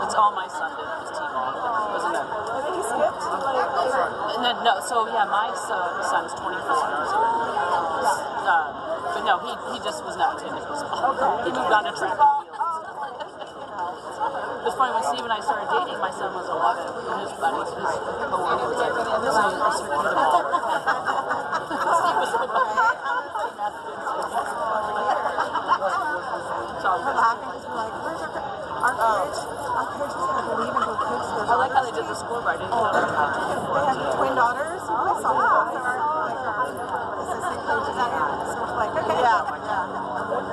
It's all my son did was T-ball, wasn't it? He skipped? And then, no, so yeah, my son's 24 years old. But no, he just was not into baseball. He moved on to track and field. It was funny when Steve and I started dating, my son was 11, and his buddies, his co-workers, so I started to the ball. Steve was like, our coaches had to leave and go coach their daughters. I like how they did the scoreboard. I didn't know that. They had twin daughters who play softball. So our assistant coaches out here just was like, okay.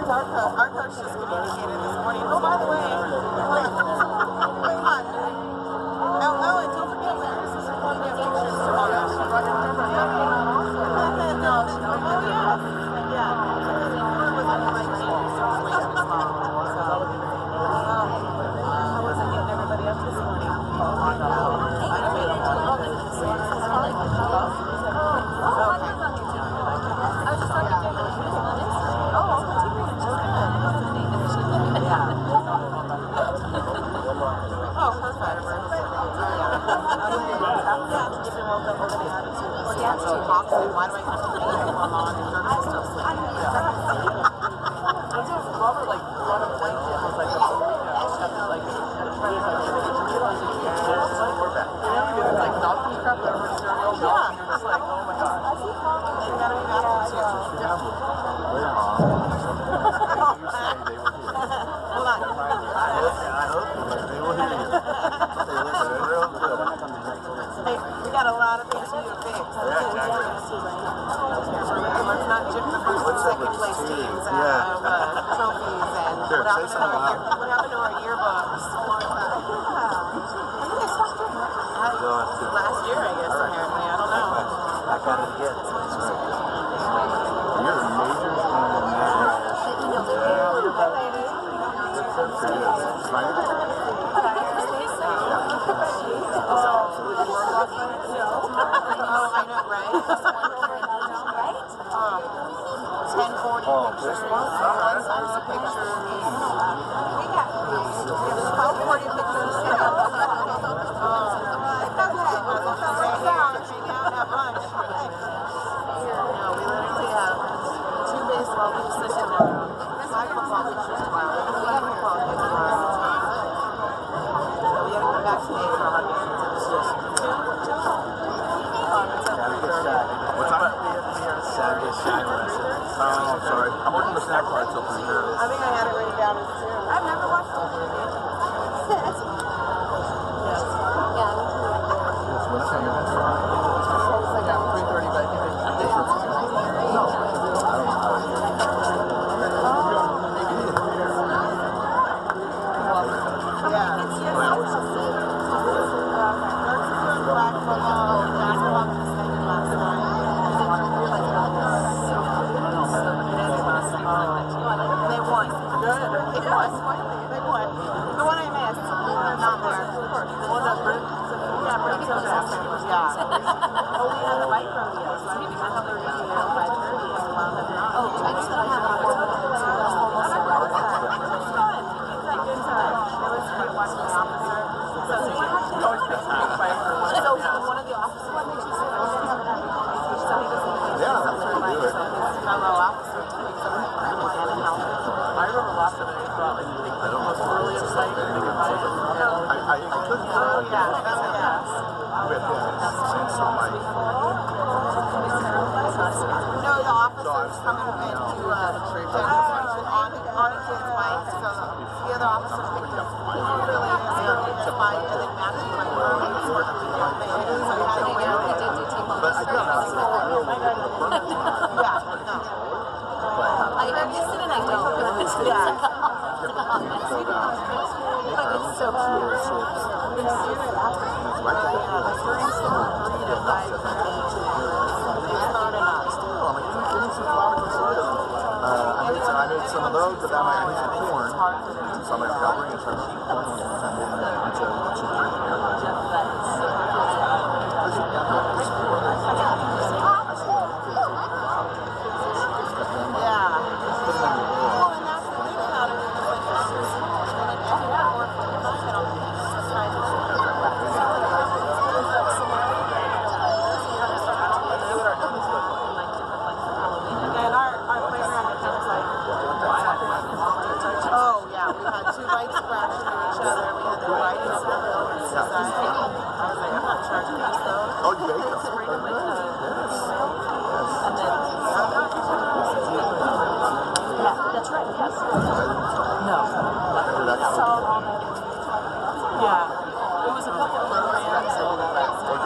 Our coach just communicated this morning. Oh, by the way, come on. Oh, and don't forget, Larry's is going to get pictures tomorrow. Why do I have to make it more long and jerk and stuff? I just love her, like, run a blanket with, like, a burrito. Like, it's like doggy crap, whatever, cereal, milk, and you're just like, oh my god. You gotta be bathroom too. Hold on. Hey, we got a lot of things to do to fix. No, the officers coming in to take a function on a kid's bike. So the other officer picked up really is to bike and then matching my roommates were the young thing. So we had to wear it. But I don't know. Yeah, no. I understand and I don't. It's Yeah. But it's so cute. I made some of those, but then I need some corn. So I'm like, I'll bring it for Oh, you bake them? That's right, yes. No. Yeah. It was a couple of programs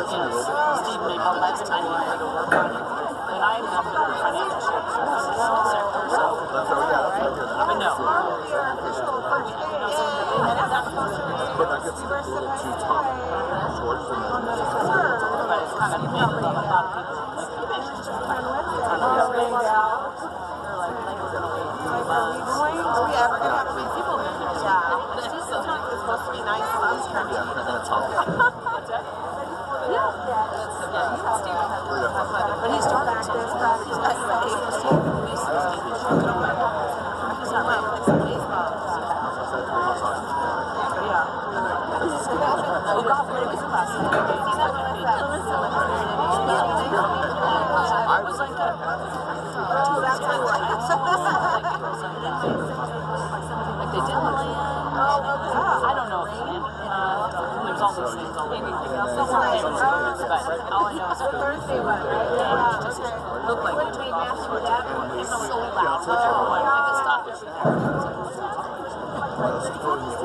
and Steve made the last time he had to work on it. And I ended up in the financial services sector, so. But no. But it's kind of made a lot of people Are we ever going to have many people in there? Yeah. It's supposed to be nice sunshine. But he started this practice. He's not right. It's baseball. Oh God, but it was last night. I was like that. Oh, that's cool. Like they did like, I don't know if there's all these things on anything else. But all I know is Thursday was right. Just looked like it took off. It's so loud. I could stop everything.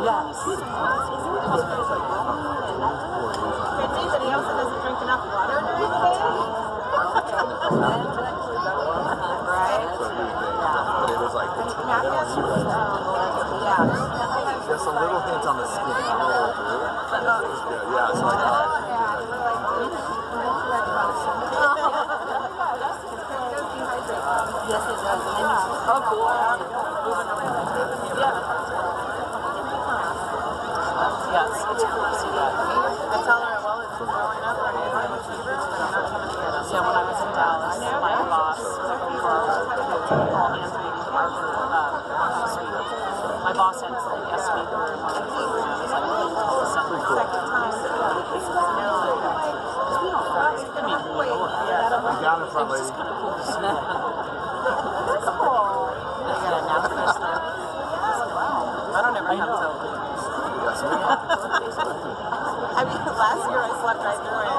Yes. Can anybody else that doesn't drink enough water during the day? Right? But it was like, just a little hint on the skin. Yeah, so Yes, it does. Oh, cool. Yeah. Yes, it's cool to see that. I tell her, well, it's growing up, our neighborhood was cheaper, so I'm not coming to get us. Yeah, when I was in Dallas, my boss, my boss had a guest speaker in one of the programs, like, second time. I mean, down in front, lady. it's kind of cool to see. That's cool. They got a nap for stuff. I don't ever have to. I mean, last year I slept right through it.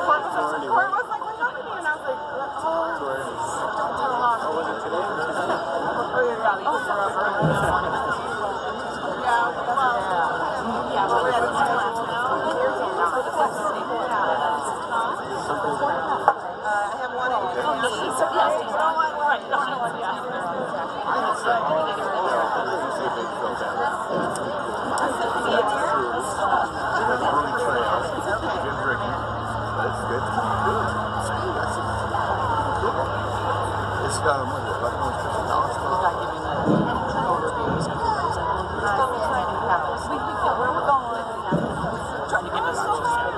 Court was like, what happened to you? And I was like, was it today? Oh, yeah, we were up early this morning. Yeah, well, yeah, but we had to last I have one in your hand. Right,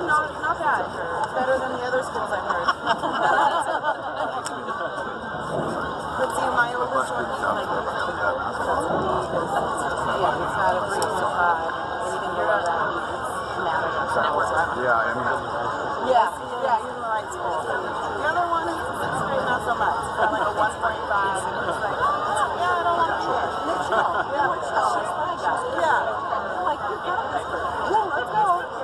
Not bad. Better than the other schools I've heard. But see, my oldest one is like, it's not a 3.5. Anything below that matters. Yeah, I mean, Yeah, he's in the right school. The other one, he's straight, not so much. Got like a 1.5, and he's like, yeah, I don't want to do it. Yeah. Yeah. Like, yeah, let's go.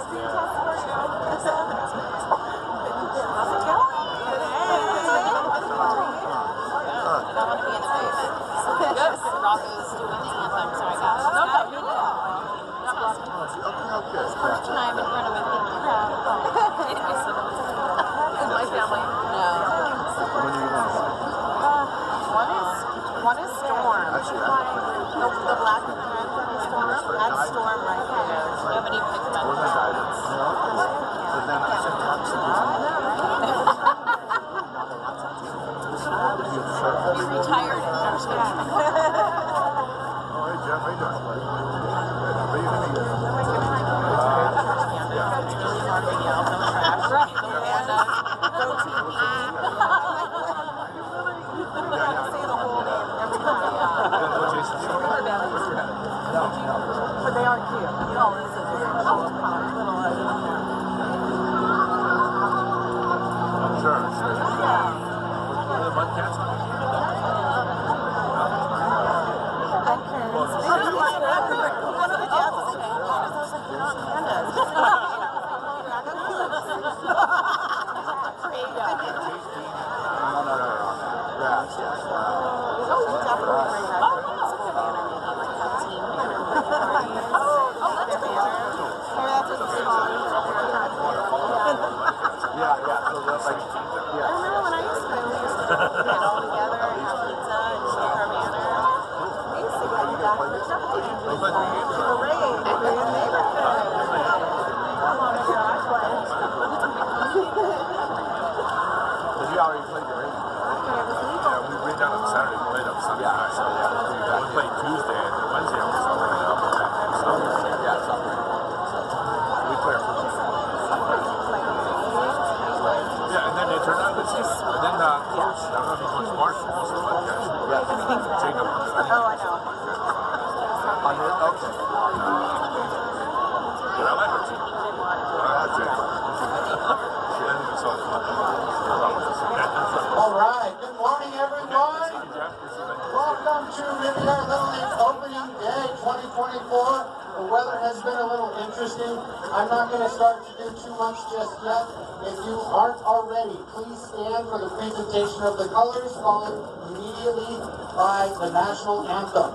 I'm not going to start to do too much just yet. If you aren't already, please stand for the presentation of the colors, followed immediately by the national anthem.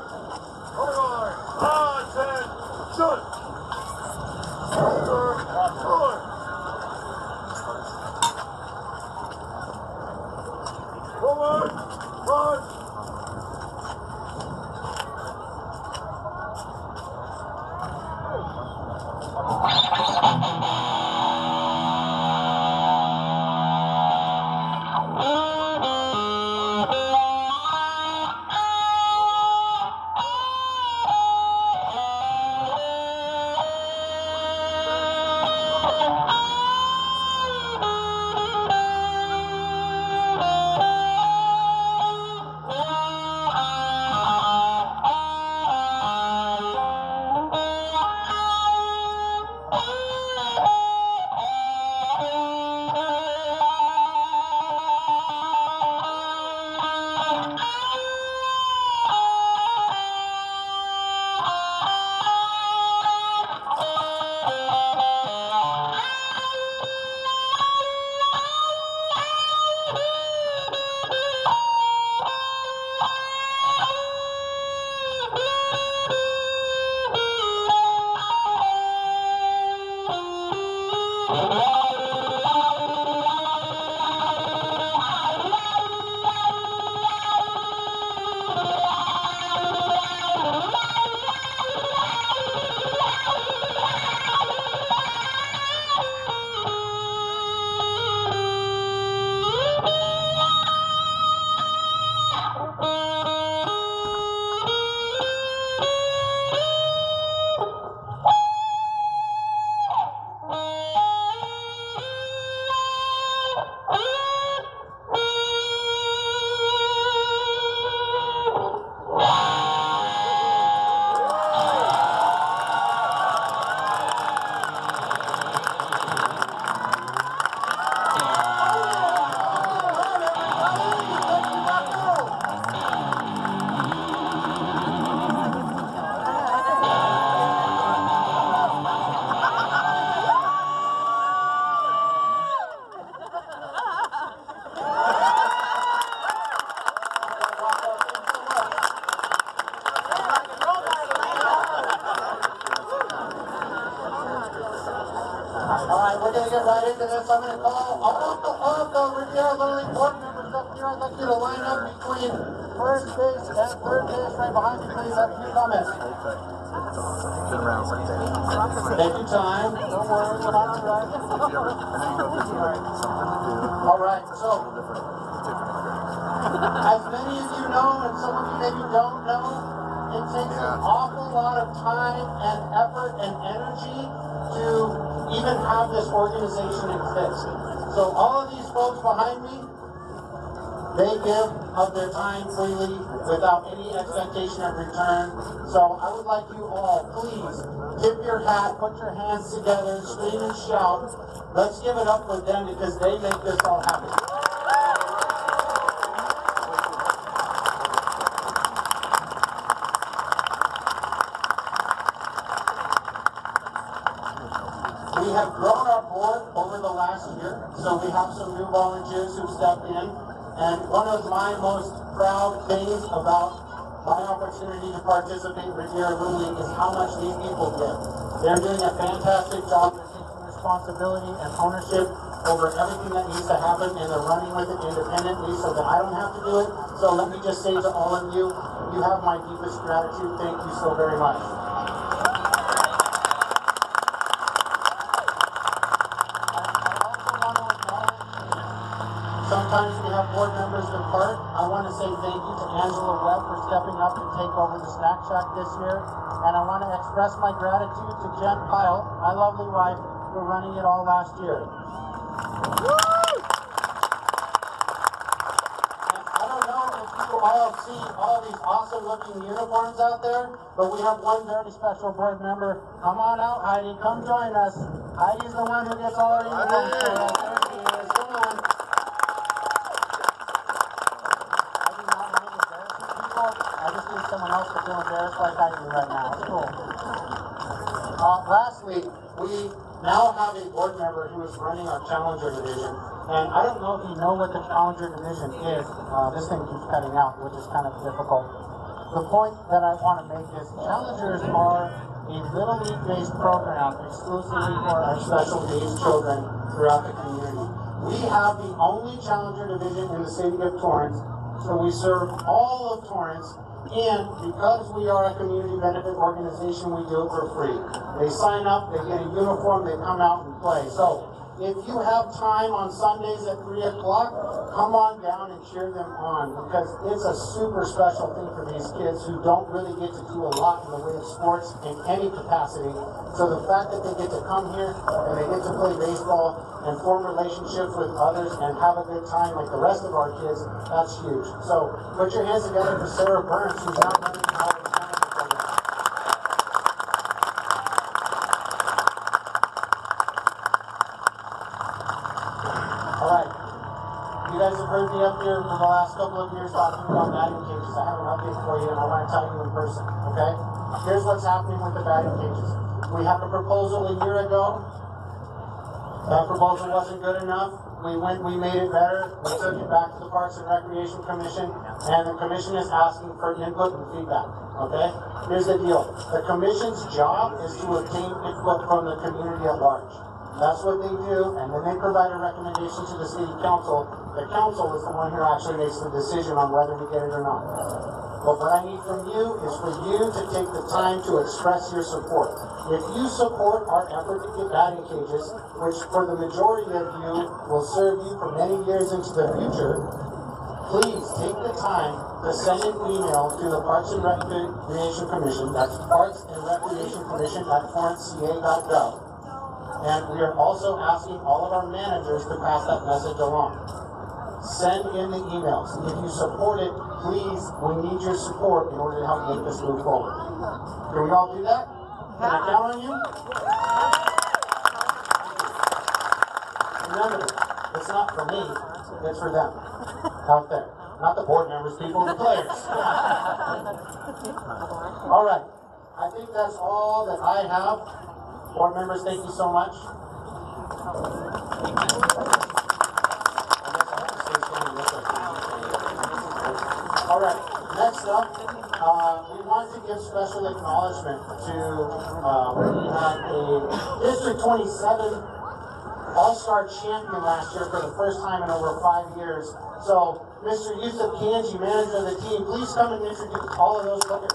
We're going to get right into this. I'm going to call all of the Riviera Little League board members up here. I'd like you to line up between first base and third base right behind me, please. I have a few comments. Been around since then. Take your time. Don't worry, we're not on right. Something to do. All right, so Different as many of you know, and some of you maybe don't know, it takes an awful lot of time and effort and energy to even have this organization exist. So all of these folks behind me, they give of their time freely without any expectation of return. So I would like you all, please, tip your hat, put your hands together, scream and shout. Let's give it up for them because they make this all happen. We have grown our board over the last year, so we have some new volunteers who've stepped in. And one of my most proud things about my opportunity to participate in Riviera Little League is how much these people give. They're doing a fantastic job. They're taking responsibility and ownership over everything that needs to happen, and they're running with it independently so that I don't have to do it. So let me just say to all of you, you have my deepest gratitude. Thank you so very much. Sometimes we have board members depart. I want to say thank you to Angela Webb for stepping up and take over the Snack Shack this year. And I want to express my gratitude to Jen Pyle, my lovely wife, for running it all last year. And I don't know if you all see all these awesome looking uniforms out there, but we have one very special board member. Come on out, Heidi. Come join us. Heidi's the one who gets all our uniforms for us. There she is. Come on. I just need someone else to feel embarrassed like I do right now. It's cool. Lastly, we now have a board member who is running our Challenger division. And I don't know if you know what the Challenger division is. This thing keeps cutting out, which is kind of difficult. The point that I want to make is Challengers are a Little League-based program exclusively for our special needs children throughout the community. We have the only Challenger division in the city of Torrance, so we serve all of Torrance, and because we are a community benefit organization, we do it for free. They sign up, they get a uniform, they come out and play. So if you have time on Sundays at 3 o'clock, come on down and cheer them on, because it's a super special thing for these kids who don't really get to do a lot in the way of sports in any capacity. So the fact that they get to come here and they get to play baseball and form relationships with others and have a good time like the rest of our kids, that's huge. So put your hands together for Sarah Burns, who's now running our Challenger program. All right. You guys have heard me up here for the last couple of years talking about batting cages. I have an update for you, and I want to tell you in person, okay? Here's what's happening with the batting cages. We had a proposal a year ago. That proposal wasn't good enough. We made it better. We took it back to the Parks and Recreation Commission, and the commission is asking for input and feedback, okay? Here's the deal. The commission's job is to obtain input from the community at large. That's what they do, and then they provide a recommendation to the city council. The council is the one who actually makes the decision on whether we get it or not. But what I need from you is for you to take the time to express your support. If you support our effort to get batting cages, which for the majority of you will serve you for many years into the future, please take the time to send an email to the Parks and Recreation Commission. That's Parks and Recreation Commission at torranceca.gov. And we are also asking all of our managers to pass that message along. Send in the emails. If you support it, please, we need your support in order to help make this move forward. Can we all do that? Can I count on you? Remember, it's not for me, it's for them out there. Not the board members, people, the players. All right. I think that's all that I have. Board members, thank you so much. All right, next up, we want to give special acknowledgement to, we had a District 27 All-Star champion last year for the first time in over 5 years. So, Mr. Yusuf Kanji, manager of the team, please come and introduce all of those players.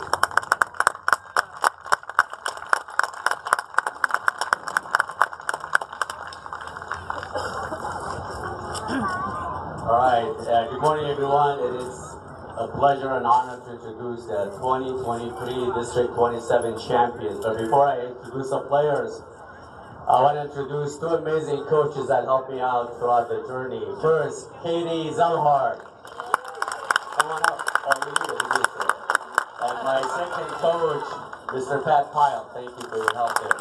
All right, good morning everyone. It is a pleasure and honor to introduce the 2023 District 27 champions. But before I introduce the players, I want to introduce two amazing coaches that helped me out throughout the journey. First, Katie Zelhard. Come on up. Oh, you need it. And my second coach, Mr. Pat Pyle. Thank you for your help there.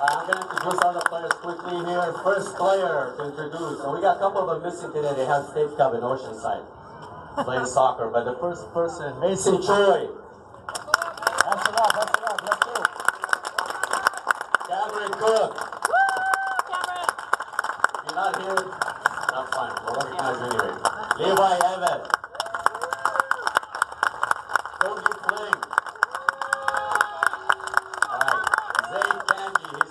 I'm going to introduce all the players quickly here. First player to introduce, and we got a couple of them missing today. They have State Cup in Oceanside playing soccer. But the first person, Mason Choi. That's it up, let's go. Cameron Cook. Cameron! If you're not here, that's fine. We'll recognize you anyway. Levi Evans. Cody Kling.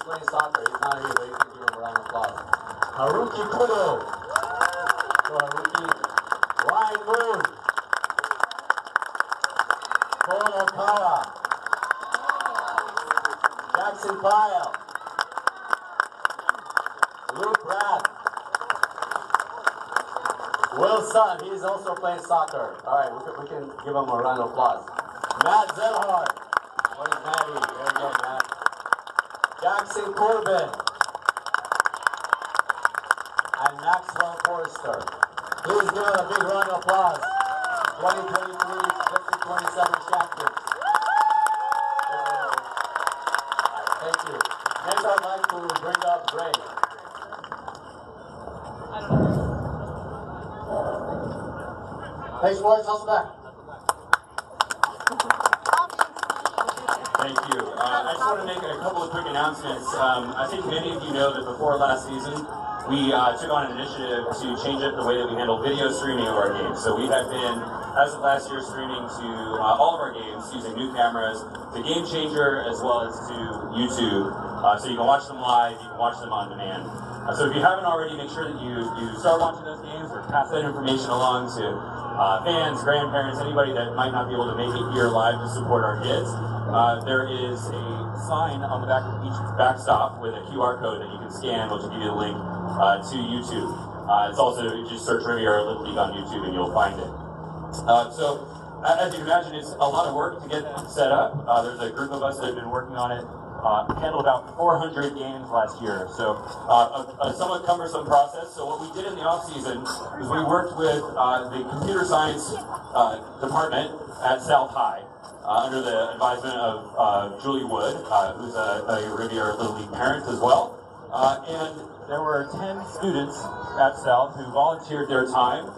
Playing soccer. He's not here, but you can give him a round of applause. Haruki Kudo. So Haruki. Ryan Moon. Cole Okawa. Jackson Pyle. Luke Rath. Will Sun. He's also playing soccer. All right, we can give him a round of applause. Matt Zelhart. Where's Maddie? There you go, Matt. Jackson Corbin and Maxwell Forrester. Please give them a big round of applause. 2023 District 27 champions. Thank you. Next I'd like to bring up Greg. Thanks, boys. How's it back? Thank you. I just want to make a couple of quick announcements. I think many of you know that before last season, we took on an initiative to change up the way that we handle video streaming of our games. So we have been, as of last year, streaming to all of our games using new cameras to Game Changer as well as to YouTube. So you can watch them live, you can watch them on demand. So if you haven't already, make sure that you start watching those games or pass that information along to fans, grandparents, anybody that might not be able to make it here live to support our kids. There is a sign on the back of each backstop with a QR code that you can scan, which will give you the link to YouTube. It's also, you just search Riviera Little League on YouTube and you'll find it. So, as you can imagine, it's a lot of work to get set up. There's a group of us that have been working on it. Handled about 400 games last year, so a somewhat cumbersome process. So what we did in the off season is we worked with the computer science department at South High under the advisement of Julie Wood, who's a Riviera Little League parent as well. And there were 10 students at South who volunteered their time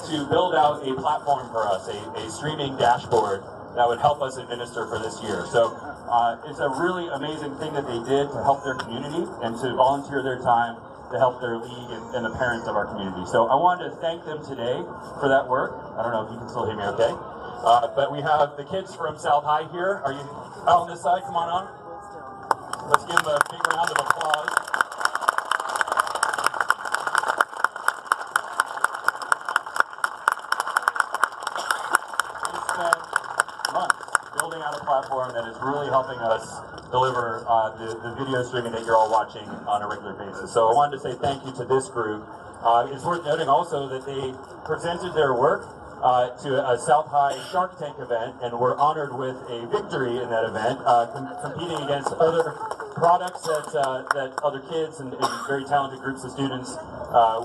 to build out a platform for us, a streaming dashboard that would help us administer for this year. So it's a really amazing thing that they did to help their community and to volunteer their time to help their league and the parents of our community. So I wanted to thank them today for that work. I don't know if you can still hear me okay. But we have the kids from South High here. Are you out on this side? Come on on. Let's give them a big round of applause. Building out a platform that is really helping us deliver the video streaming that you're all watching on a regular basis. So I wanted to say thank you to this group. It's worth noting also that they presented their work to a South High Shark Tank event and were honored with a victory in that event, competing against other products that other kids and very talented groups of students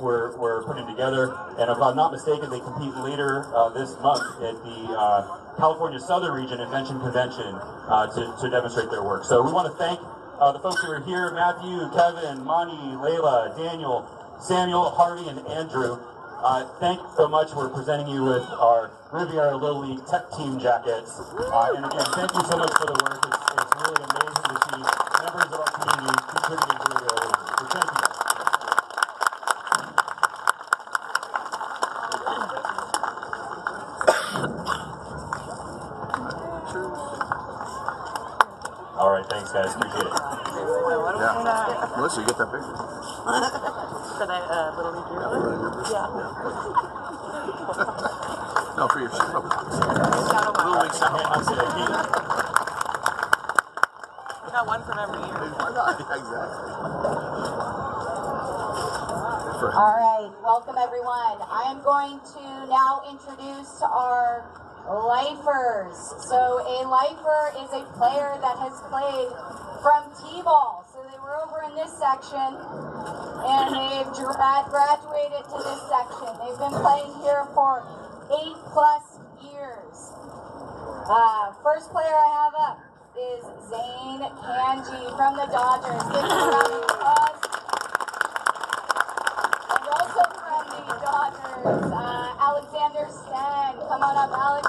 were putting together. And if I'm not mistaken, they compete later this month at the California Southern Region Invention Convention to demonstrate their work. So we want to thank the folks who are here: Matthew, Kevin, Monty, Layla, Daniel, Samuel, Harvey, and Andrew. Thank you so much. We're presenting you with our Riviera Little League Tech Team jackets. And again, thank you so much for the work. It's really amazing to see members of our community contributing to Riviera Little League. So thank you. All right, thanks guys, appreciate it. Yeah. Melissa, you get that picture? For the Little League Year? Yeah. No, for yourself. Little League South. We got one from every year. Why not? Exactly. All right, welcome everyone. I am going to now introduce our lifers. So a lifer is a player that has played from T-ball. So they were over in this section and they've graduated to this section. They've been playing here for 8+ years. First player I have up is Zane Kanji from the Dodgers. Give him a round of applause. And also from the Dodgers, Alexander Sten. Come on up, Alex.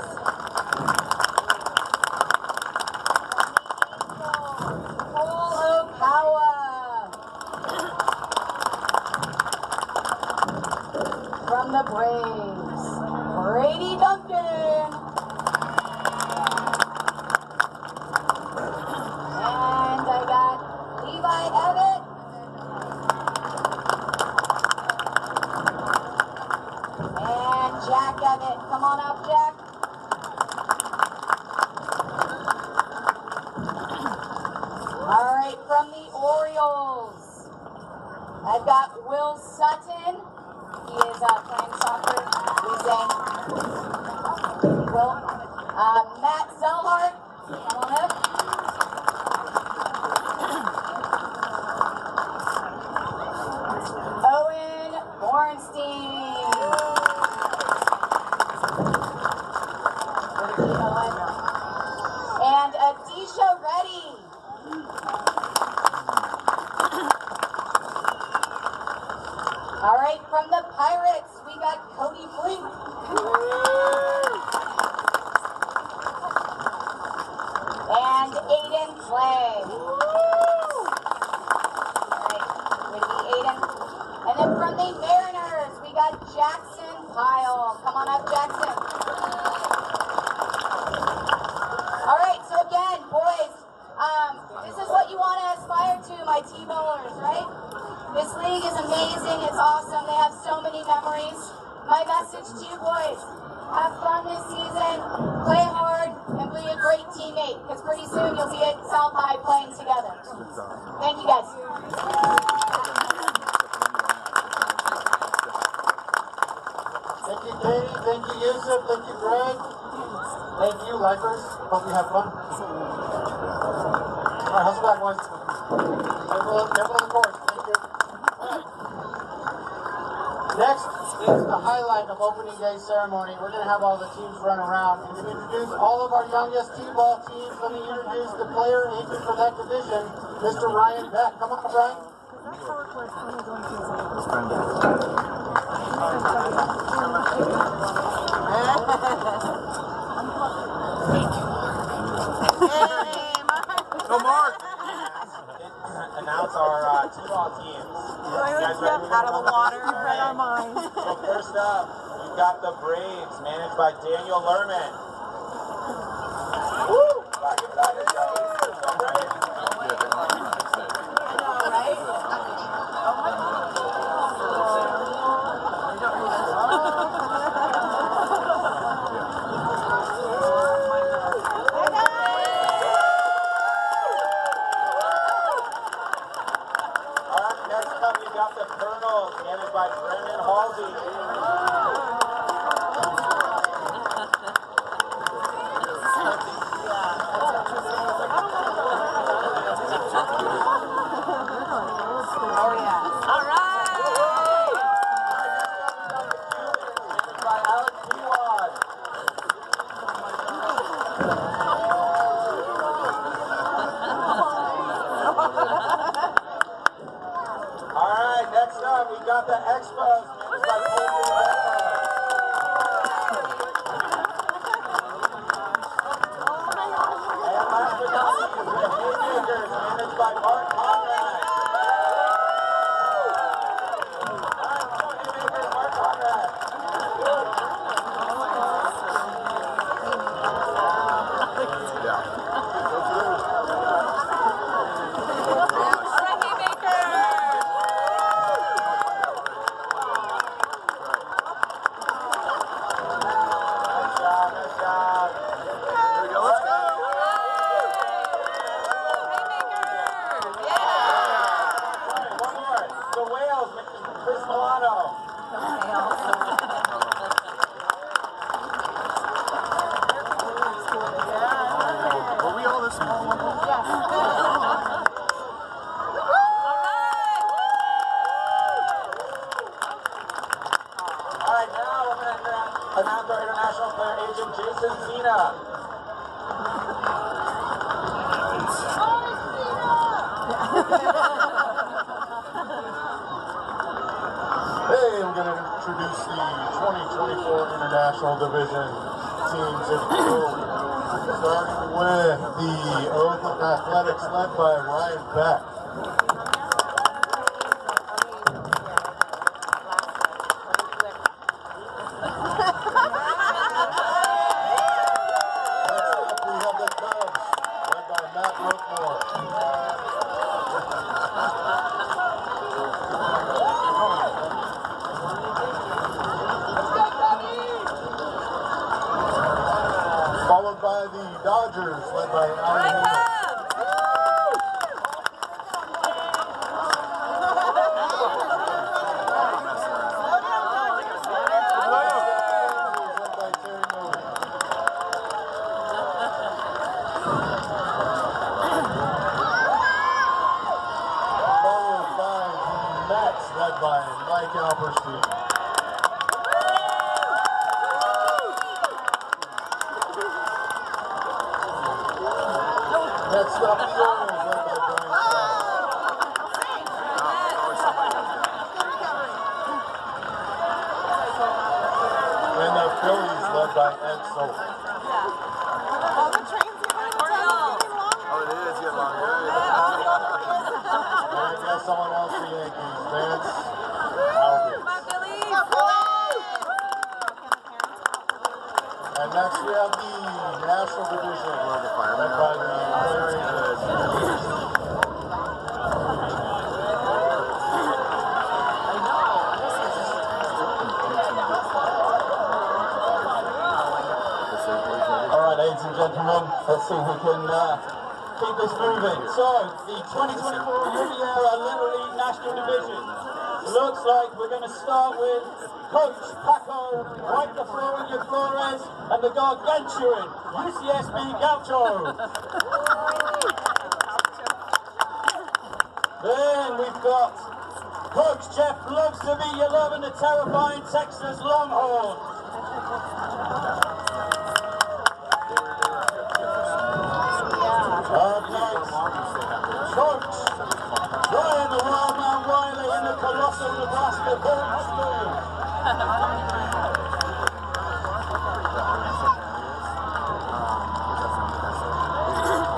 From the Braves, Brady Duncan. And I got Levi Evett. And Jack Evett. Come on up, Jack. All right, from the Orioles, I've got Will Sutton. He is playing soccer with Zane. Will. Matt Zellhart, come on up. Owen Bornstein. And Adisha Reddy. All right, from the Pirates, we got Cody Flink. And Aiden the Mariners, we got Jackson Pyle. Come on up, Jackson. All right, so again, boys, this is what you want to aspire to, my T-bowlers, right? This league is amazing. It's awesome. They have so many memories. My message to you boys, have fun this season, play hard, and be a great teammate, because pretty soon you'll be at South High playing together. Thank you, guys. Thank you, Katie. Thank you, Yusuf. Thank you, Greg. Thank you, lifers. Hope you have fun. All right, hustle back, boys. Careful on the course. Thank you. All right. Next is the highlight of opening day ceremony. We're going to have all the teams run around. And to introduce all of our youngest T-ball teams, let me introduce the player agent for that division, Mr. Ryan Beck. Come on, Ryan. Go, Mark! Announce our T-ball teams. Out of the water. You've read our minds. So first up, we've got the Braves, managed by Daniel Lerman. Woo! Managed by Brendan Halsey. Oh, yeah. All right. Managed by Alex Pewad. All right, next up, we got the Expos, managed by Colby Rebecca. And last but not least, the Haymakers, managed by Mark Conrad. All right, come on, Haymakers, Mark Conrad. Announce our international player agent, Jason Cena. Hey, I'm going to introduce the 2024 International Division teams in blue. Starting with the Oath of Athletics led by Ryan Beck. Followed by the Dodgers, led by Alan Hill. Followed by the Mets, led by Mike Alperstein. Next up, the Orioles, led by Brian Scott. And the Phillies, led by Ed Soul. Oh, the train's getting longer. Oh, it is getting longer. And I guess someone else, the Yankees, Vance Alvin. have the national division. Love the fireman. Led by the very Alright, ladies and gentlemen, let's see if we can keep this moving. So, the 2024 Riviera Little League National Division. Looks like we're going to start with Coach Paco, Wipe the Floor with Your Flores, and the gargantuan UCSB Gaucho. Then we've got Coach Jeff Loves to Be Your Love and the terrifying Texas Longhorn. Up next, Coach Brian the Wildman Wiley in the colossal Nebraska Golden School.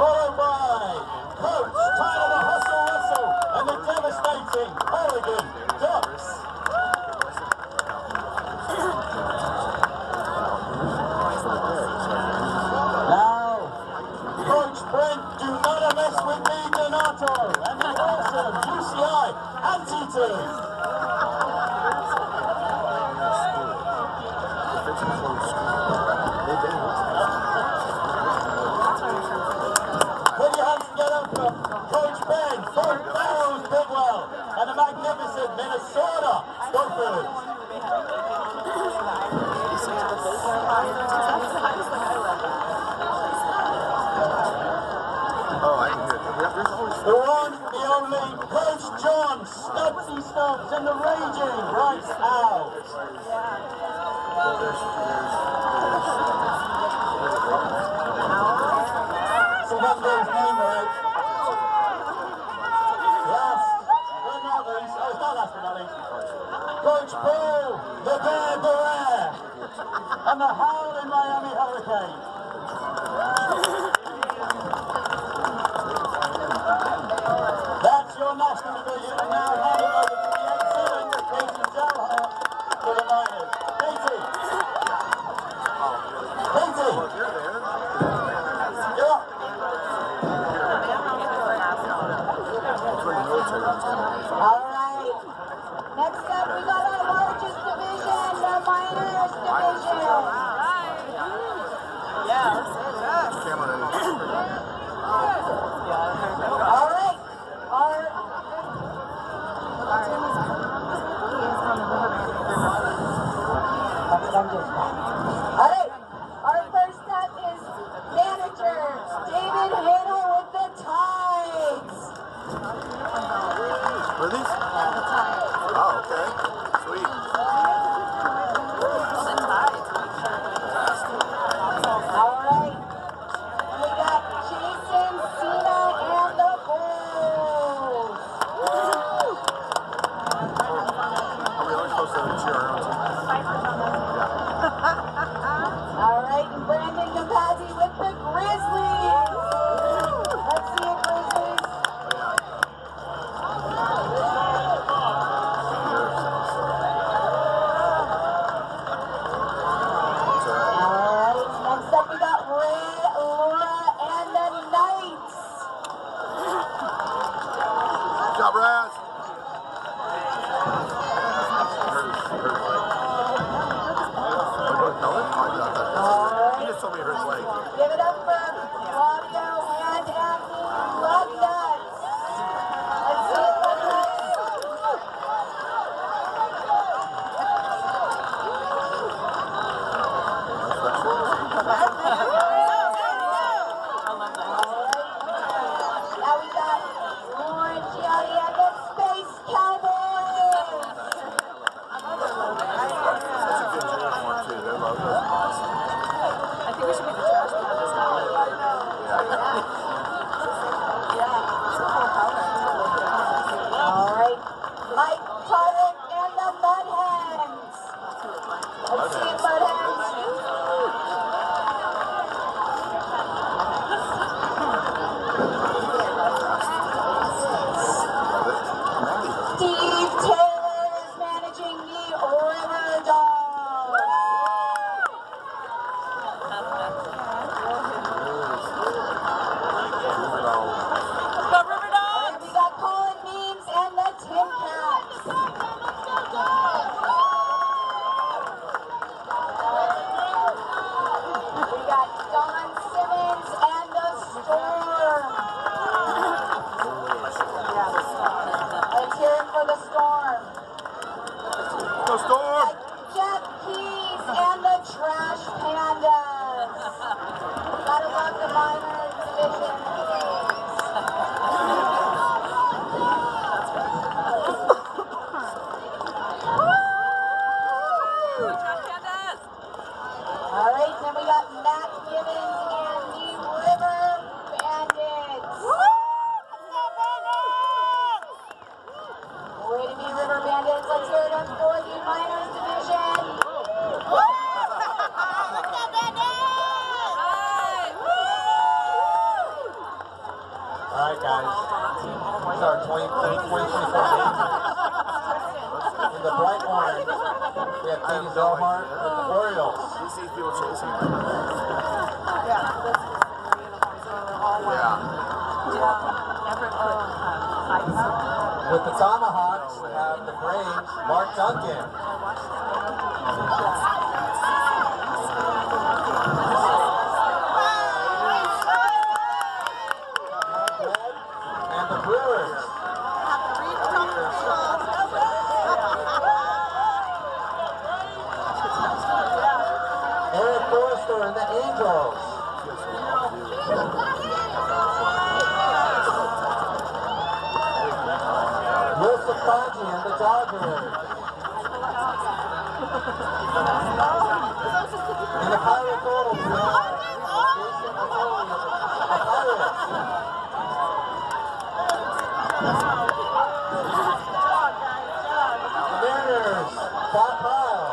Followed by Coach Tyler the Hustle Russell and the devastating Oregon Ducks. Now, Coach Brent Do Not Mess With Me Donato and the awesome UCI Anteaters. Put your hands together for Coach Ben, Coach Barrows Bidwell, and the magnificent Minnesota Gophers. Oh, I can hear it. There's always The one, the only, Coach John Stubbsy Stubbs in the Raging Rights Out. So that's his name, right? Last but not least, oh, it's not last but not least, Coach Paul, the Bear Barrett, and the Howling Miami Hurricane. That's your national division, and now handing over to the 8-7, Katie Zellhart, for the Miners. Katie! Katie! You're up! Alright. Next up, we got our largest division, the minors division. Alright. Alright. Our first up is manager David Hanel with the Tides. What are these? Oh, okay. for the Storm. Go Storm! Jet Keys and the Trash Pandas. Gotta love the minor division games. All right, then we got Matt Gibbons and the River Bandits. Way to be, River Bandits. Let's hear it up for the minors division. All right, guys. These are 2024 games. In the bright orange, we have Katie Delmar with the Orioles. You see people chasing him. With the Tomahawks, we have the Braves, Mark Duncan. And the Brewers. Eric Forrester and the Angels. Joseph Fonji and the Dodgers. And the Pirates Total, we have Jason O'Foley of the Pirates. The Mariners, Bob Pyle.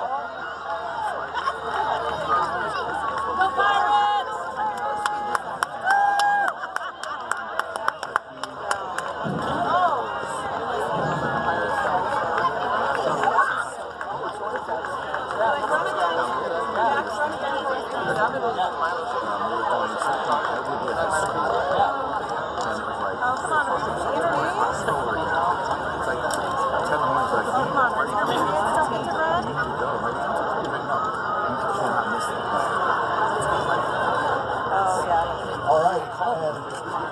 All right, and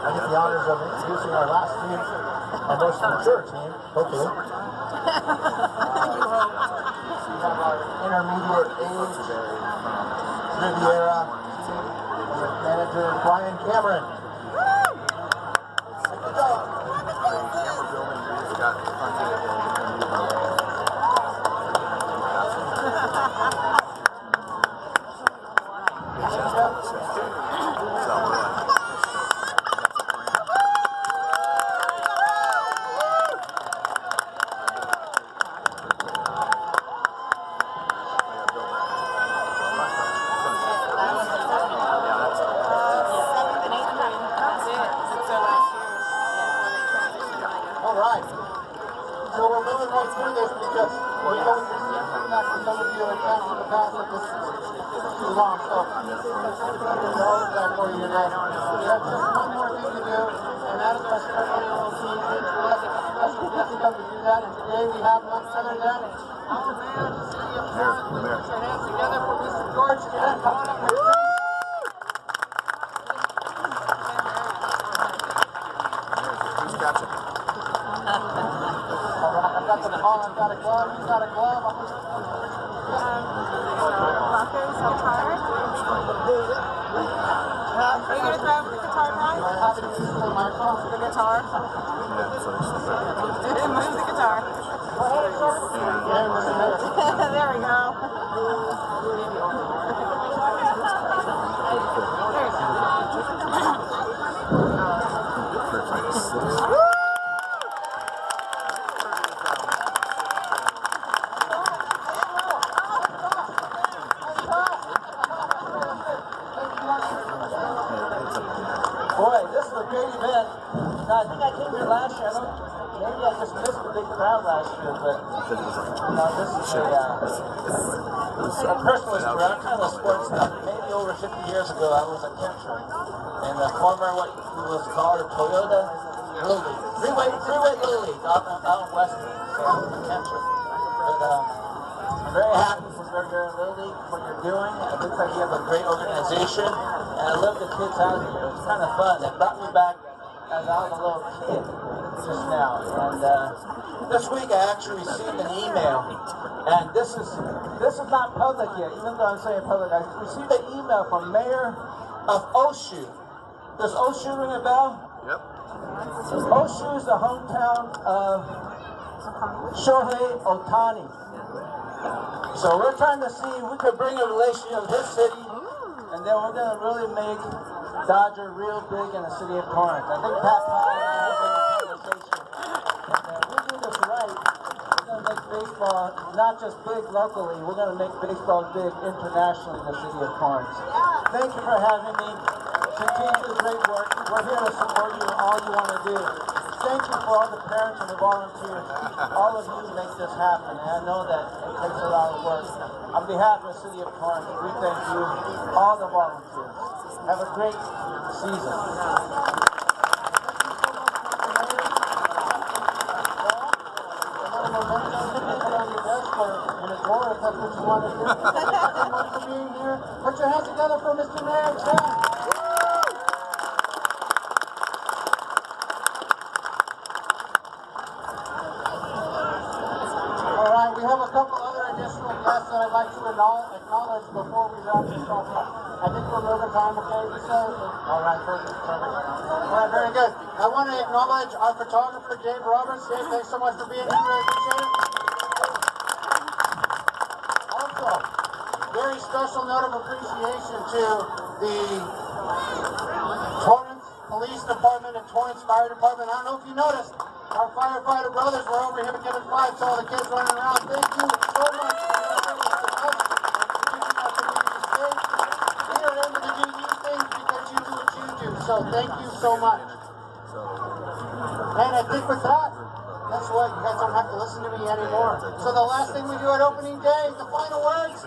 I get the honors of introducing our last team, our most mature team, hopefully. We have our intermediate age Riviera manager Brian Cameron. Boy, this is a great event. Now, I think I came here last year. Maybe I just missed the big crowd last year, but this is a personal story. I'm kind of a sports nut. Maybe over 50 years ago, I was a catcher in the former what was called a Toyota Little League, three-way Little League out in Western. So I was a catcher. But I'm very happy for your Little League, what you're doing. It looks like you have a great organization, and I love the kids out here. It's kind of fun. It brought me back as I was a little kid just now, and This week I actually received an email, and this is not public yet, even though I'm saying public. I received an email from Mayor of Oshu. Does Oshu ring a bell? Yep. Oshu is the hometown of Shohei Ohtani. So we're trying to see if we could bring a relationship of his city, and then we're going to really make Dodger real big in the city of Torrance. I think Pat Powell and I have been in conversation. And if we do this right, we're going to make baseball not just big locally, we're going to make baseball big internationally in the city of Torrance. Thank you for having me. Continue the great work. We're here to support you in all you want to do. Thank you for all the parents and the volunteers. All of you make this happen, and I know that it takes a lot of work. On behalf of the city of Torrance, we thank you, all the volunteers. Have a great season. Put your hands together for Mr. Mayor Chen. We have a couple other additional guests that I'd like to acknowledge before we wrap this up. I think we're moving time, okay, Lisa? All right, perfect. All right, very good. I want to acknowledge our photographer, Dave Roberts. Dave, thanks so much for being here. Really appreciate it. Also, very special note of appreciation to the Torrance Police Department and Torrance Fire Department. I don't know if you noticed, our firefighter brothers were over here giving flags to all the kids running around. Thank you so much for keeping our community safe. We are able to do these things because you do what you do. So thank you so much. And I think with that, that's what, you guys don't have to listen to me anymore. So the last thing we do at opening day, the final words.